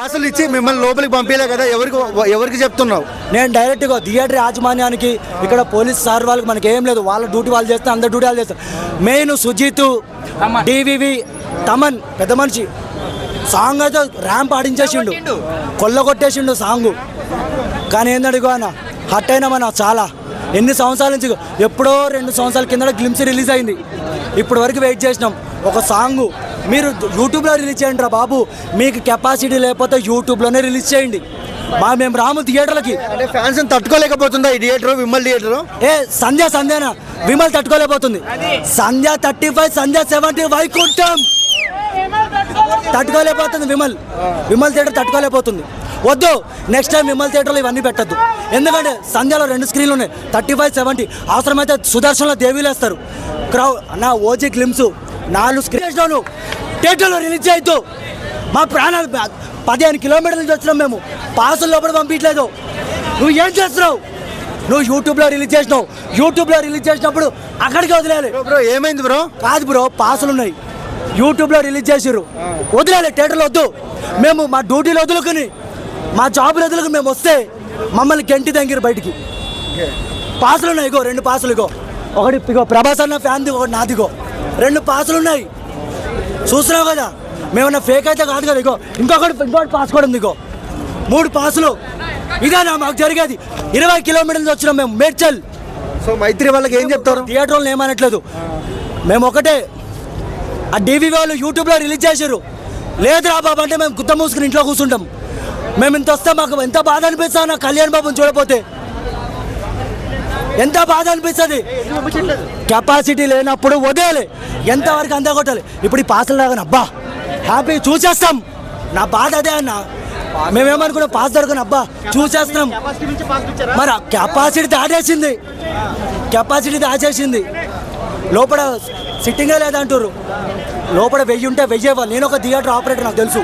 అసలు ఇచ్చి మిమ్మల్ని లోపలికి పంపించలే కదా, ఎవరికి చెప్తున్నావు? నేను డైరెక్ట్గా థియేటర్ యాజమాన్యానికి ఇక్కడ పోలీస్ సార్ వాళ్ళకి మనకి ఏం లేదు, వాళ్ళ డ్యూటీ వాళ్ళు చేస్తే అందరు డ్యూటీ వాళ్ళు చేస్తారు. మెయిన్ సుజిత్, డివివి, తమన్ పెద్ద మనిషి సాంగ్ అయితే ర్యాంప్ ఆడించేసిండు, కొల్లగొట్టేసిండు సాంగ్. కానీ ఏందడిగో అన్న హట్ అయినామన్నా చాలా. ఎన్ని సంవత్సరాల నుంచి, ఎప్పుడో 2 సంవత్సరాల కింద గ్లిమ్స్ రిలీజ్ అయింది, ఇప్పటి వరకు వెయిట్ చేసినాం. ఒక సాంగ్ మీరు యూట్యూబ్లో రిలీజ్ చేయండి రా బాబు, మీకు కెపాసిటీ లేకపోతే యూట్యూబ్లోనే రిలీజ్ చేయండి. మేము రాము థియేటర్లకి. అంటే ఫ్యాన్స్ తట్టుకోలేకపోతుందా ఈ థియేటర్, విమల్ థియేటర్? సంధ్యానా విమల్ తట్టుకోలేకపోతుంది. సంధ్య 35, సంధ్య 70 వైకుంఠం తట్టుకోలేకపోతుంది. విమల్ థియేటర్ తట్టుకోలేకపోతుంది. వద్దు, నెక్స్ట్ టైం విమల్ థియేటర్లో ఇవన్నీ పెట్టద్దు. ఎందుకంటే సంధ్యలో 2 స్క్రీన్లు ఉన్నాయి, 35, 70. అవసరమైతే సుదర్శన్లో దేవీలు వేస్తారు. నా ఓజీ గ్లిమ్స్ 4 స్క్రీన్లు థియేటర్లో రిలీజ్ చేయొద్దు. మా ప్రాణాలు 15 కిలోమీటర్ల నుంచి వచ్చినాం మేము, పాసులు లోపల పంపించలేదు. నువ్వు ఏం చేస్తున్నావు? నువ్వు యూట్యూబ్లో రిలీజ్ చేసినావు, యూట్యూబ్లో రిలీజ్ చేసినప్పుడు అక్కడికి వదిలేయాలి. బ్రో ఏమైంది బ్రో? కాదు బ్రో, పాసులు ఉన్నాయి, యూట్యూబ్లో రిలీజ్ చేసిర్రు, వదిలేయాలి. థియేటర్లో వద్దు. మేము మా డ్యూటీలు వదులుకుని, మా జాబులు వదులుకుని మేము వస్తే మమ్మల్ని గంటి దగ్గర బయటికి. పాసులు ఉన్నాయి, ఇగో 2 పాసులు, ఒకటి ఇగో ప్రభాస్ అన్న ఫ్యాన్ది, ఒకటి నాదిగో 2 పాసులు ఉన్నాయి. చూస్తున్నావు కదా, మేమన్నా ఫేక్ అయితే కాదు కదా. ఇంకొకటి పాస్ కూడా ఉంది, 3 పాసులు. ఇదేనా మాకు జరిగేది? 20 కిలోమీటర్లు వచ్చినాం మేము, మేడ్చల్. సో మైత్రి వాళ్ళకి ఏం చెప్తారు? థియేటర్ వాళ్ళు ఏమనట్లేదు, మేము ఒకటే. ఆ డివి వాళ్ళు యూట్యూబ్లో రిలీజ్ చేశారు, లేదు రా బాబు అంటే మేము గుత్త మూసుకుని ఇంట్లో కూర్చుంటాం. మేము ఇంత వస్తే మాకు ఎంత బాధ అనిపిస్తుంది నా కళ్యాణ్ బాబుని చూడపోతే, ఎంత బాధ అనిపిస్తుంది. కెపాసిటీ లేనప్పుడు వదిలేయాలి, ఎంతవరకు అంతా కొట్టాలి. ఇప్పుడు ఈ పాసలు లాగా అబ్బా హ్యాపీ చూసేస్తాం. నా బాధ అదే అన్న, మేమేమనుకున్నాం పాస్ దొరకను, అబ్బా చూసేస్తున్నాం. మరి కెపాసిటీ దాచేసింది. లోపల సిట్టింగే లేదంటారు, లోపల 1000 ఉంటే 1000 ఇవ్వాలి. నేను ఒక థియేటర్ ఆపరేటర్, నాకు తెలుసు.